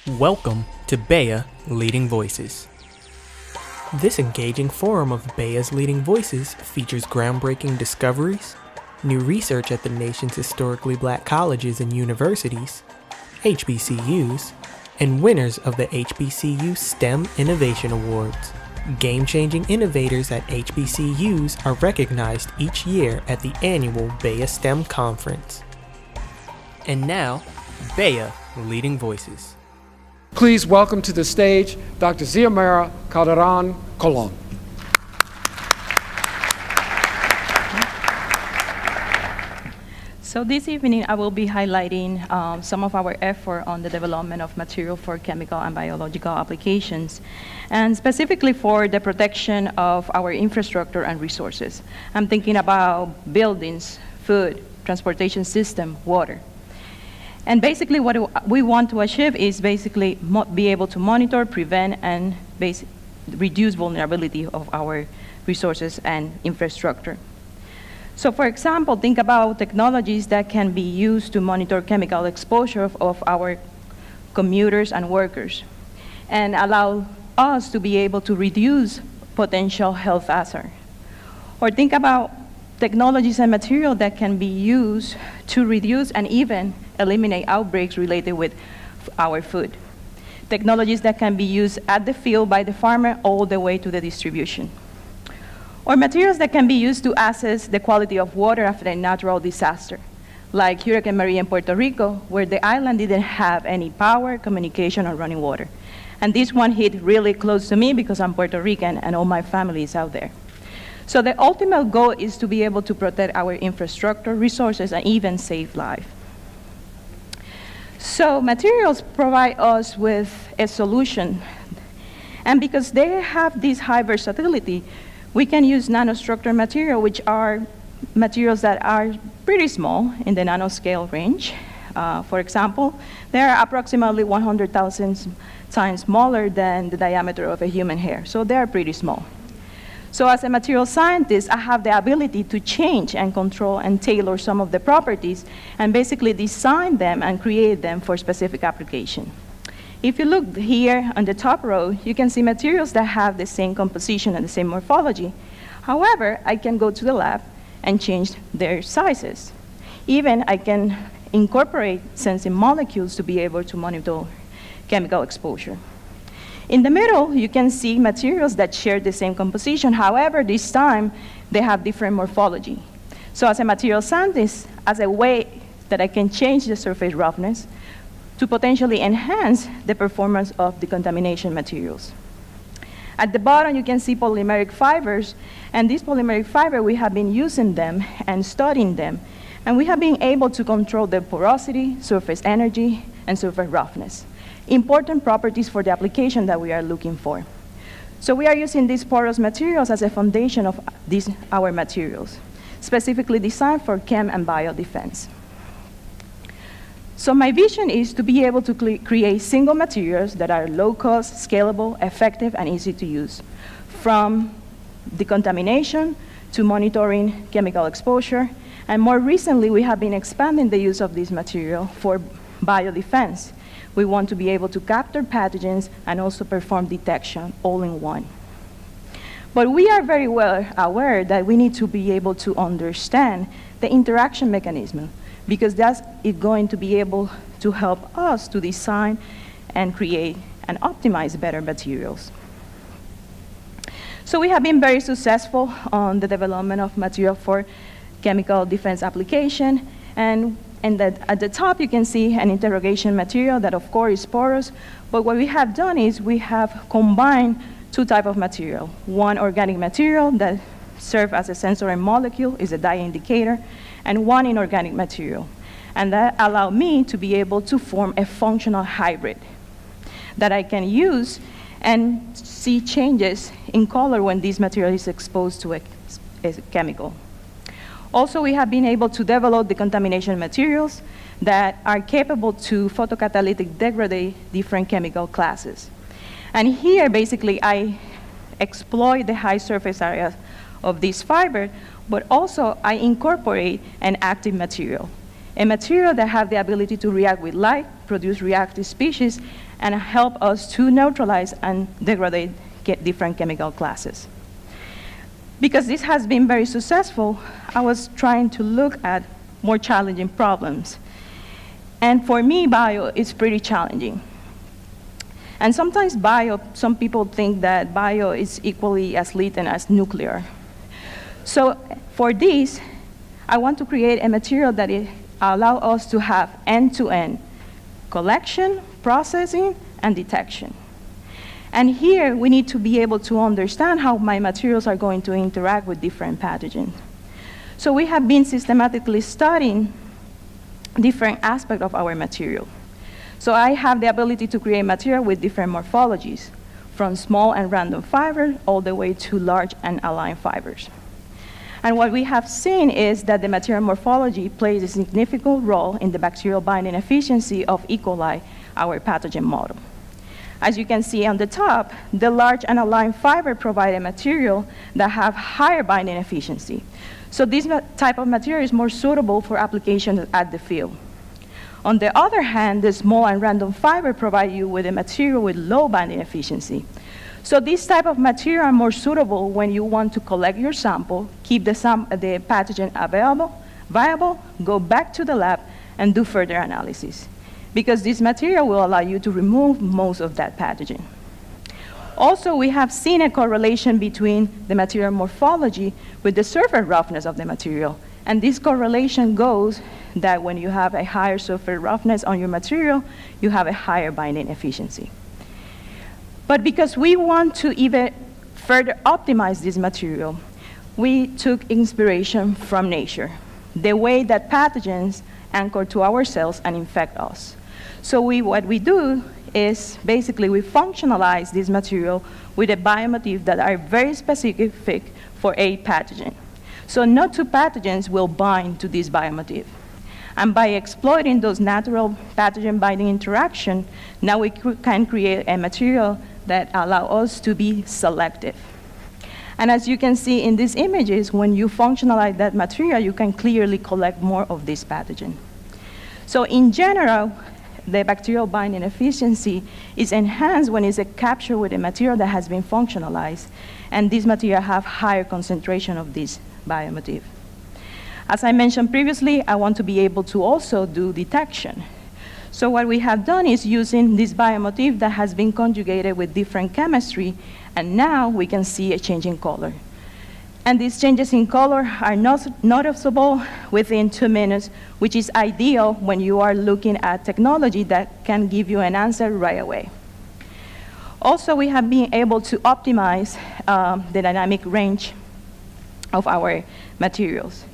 Welcome to Bio Leading Voices. This engaging forum of Bio's Leading Voices features groundbreaking discoveries, new research at the nation's historically black colleges and universities, HBCUs, and winners of the HBCU STEM Innovation Awards. Game-changing innovators at HBCUs are recognized each year at the annual Bio STEM Conference. And now, Bio Leading Voices. Please welcome to the stage Dr. Xiamora Calderon-Colon. So this evening I will be highlighting some of our effort on the development of material for chemical and biological applications, and specifically for the protection of our infrastructure and resources. I'm thinking about buildings, food, transportation system, water. And basically what we want to achieve is basically be able to monitor, prevent, and reduce vulnerability of our resources and infrastructure. So for example, think about technologies that can be used to monitor chemical exposure of our commuters and workers and allow us to be able to reduce potential health hazard. Or think about technologies and material that can be used to reduce and even eliminate outbreaks related with our food. Technologies that can be used at the field by the farmer all the way to the distribution. Or materials that can be used to assess the quality of water after a natural disaster, like Hurricane Maria in Puerto Rico, where the island didn't have any power, communication, or running water. And this one hit really close to me because I'm Puerto Rican and all my family is out there. So the ultimate goal is to be able to protect our infrastructure, resources, and even save life. So materials provide us with a solution. And because they have this high versatility, we can use nanostructured material, which are materials that are pretty small in the nanoscale range. For example, they are approximately 100,000 times smaller than the diameter of a human hair. So they are pretty small. So as a material scientist, I have the ability to change and control and tailor some of the properties and basically design them and create them for specific application. If you look here on the top row, you can see materials that have the same composition and the same morphology. However, I can go to the lab and change their sizes. Even I can incorporate sensing molecules to be able to monitor chemical exposure. In the middle, you can see materials that share the same composition. However, this time, they have different morphology. So as a material scientist, as a way that I can change the surface roughness to potentially enhance the performance of decontamination materials. At the bottom, you can see polymeric fibers. And these polymeric fibers, we have been using them and studying them. And we have been able to control the porosity, surface energy, and surface roughness. Important properties for the application that we are looking for. So we are using these porous materials as a foundation of our materials, specifically designed for chem and biodefense. So my vision is to be able to create single materials that are low cost, scalable, effective, and easy to use, from decontamination to monitoring chemical exposure. And more recently, we have been expanding the use of this material for biodefense. We want to be able to capture pathogens and also perform detection all in one. But we are very well aware that we need to be able to understand the interaction mechanism, because that's going to be able to help us to design and create and optimize better materials. So we have been very successful on the development of material for chemical defense application, and at the top, you can see an interrogation material that, of course, is porous. But what we have done is we have combined two types of material. One organic material that serves as a sensory molecule, is a dye indicator, and one inorganic material. And that allowed me to be able to form a functional hybrid that I can use and see changes in color when this material is exposed to a chemical. Also, we have been able to develop decontamination materials that are capable to photocatalytic degrade different chemical classes. And here, basically, I exploit the high surface area of this fiber, but also I incorporate an active material. a material that have the ability to react with light, produce reactive species, and help us to neutralize and degrade different chemical classes. Because this has been very successful, I was trying to look at more challenging problems. And for me, bio is pretty challenging. And sometimes some people think that bio is equally as lethal as nuclear. So for this, I want to create a material that allows us to have end-to-end collection, processing, and detection. And here, we need to be able to understand how my materials are going to interact with different pathogens. So we have been systematically studying different aspects of our material. So I have the ability to create material with different morphologies, from small and random fibers all the way to large and aligned fibers. And what we have seen is that the material morphology plays a significant role in the bacterial binding efficiency of E. coli, our pathogen model. As you can see on the top, the large and aligned fiber provide a material that have higher binding efficiency. So this type of material is more suitable for application at the field. On the other hand, the small and random fiber provide you with a material with low binding efficiency. So this type of material are more suitable when you want to collect your sample, keep the pathogen viable, go back to the lab, and do further analysis. Because this material will allow you to remove most of that pathogen. Also, we have seen a correlation between the material morphology with the surface roughness of the material. And this correlation goes that when you have a higher surface roughness on your material, you have a higher binding efficiency. But because we want to even further optimize this material, we took inspiration from nature, the way that pathogens anchor to our cells and infect us. So what we do is basically we functionalize this material with a biomotif that are very specific for a pathogen. So no two pathogens will bind to this biomotif. And by exploiting those natural pathogen binding interaction, now we can create a material that allow us to be selective. And as you can see in these images, when you functionalize that material, you can clearly collect more of this pathogen. So in general, the bacterial binding efficiency is enhanced when it's captured with a material that has been functionalized, and this material have higher concentration of this biomotif. As I mentioned previously, I want to be able to also do detection. So what we have done is using this biomotif that has been conjugated with different chemistry, and now we can see a change in color. And these changes in color are noticeable within 2 minutes, which is ideal when you are looking at technology that can give you an answer right away. Also, we have been able to optimize the dynamic range of our materials.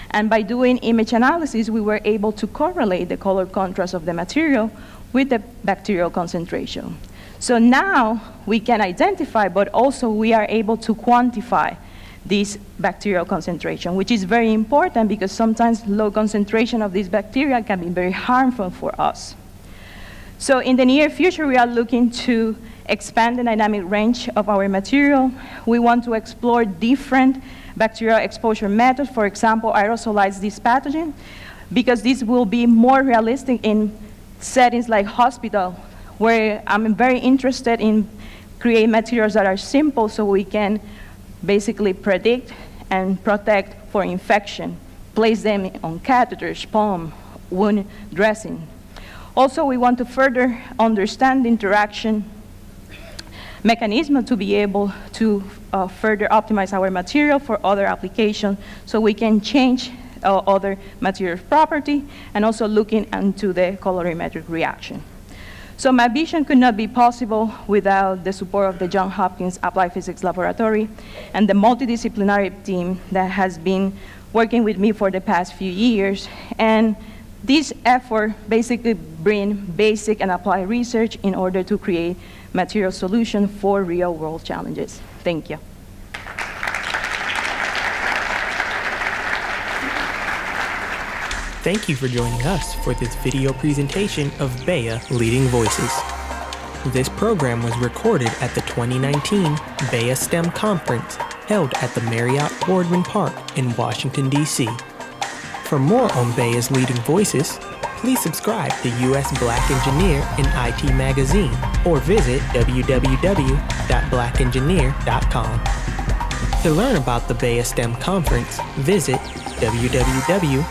And by doing image analysis, we were able to correlate the color contrast of the material with the bacterial concentration. So now we can identify, but also we are able to quantify this bacterial concentration, which is very important because sometimes low concentration of this bacteria can be very harmful for us. So in the near future, we are looking to expand the dynamic range of our material. We want to explore different bacterial exposure methods, for example, aerosolize this pathogen, because this will be more realistic in settings like hospital, where I'm very interested in creating materials that are simple so we can basically predict and protect for infection, place them on catheters, pump, wound dressing. Also, we want to further understand the interaction mechanism to be able to further optimize our material for other applications so we can change other material property and also looking into the colorimetric reaction. So my vision could not be possible without the support of the Johns Hopkins Applied Physics Laboratory and the multidisciplinary team that has been working with me for the past few years. And this effort basically brings basic and applied research in order to create material solutions for real-world challenges. Thank you. Thank you for joining us for this video presentation of BEA Leading Voices. This program was recorded at the 2019 BEA STEM Conference held at the Marriott Boardman Park in Washington, D.C. For more on BEA's leading voices, please subscribe to U.S. Black Engineer in IT Magazine or visit www.blackengineer.com. To learn about the BEA STEM Conference, visit www.bea.org.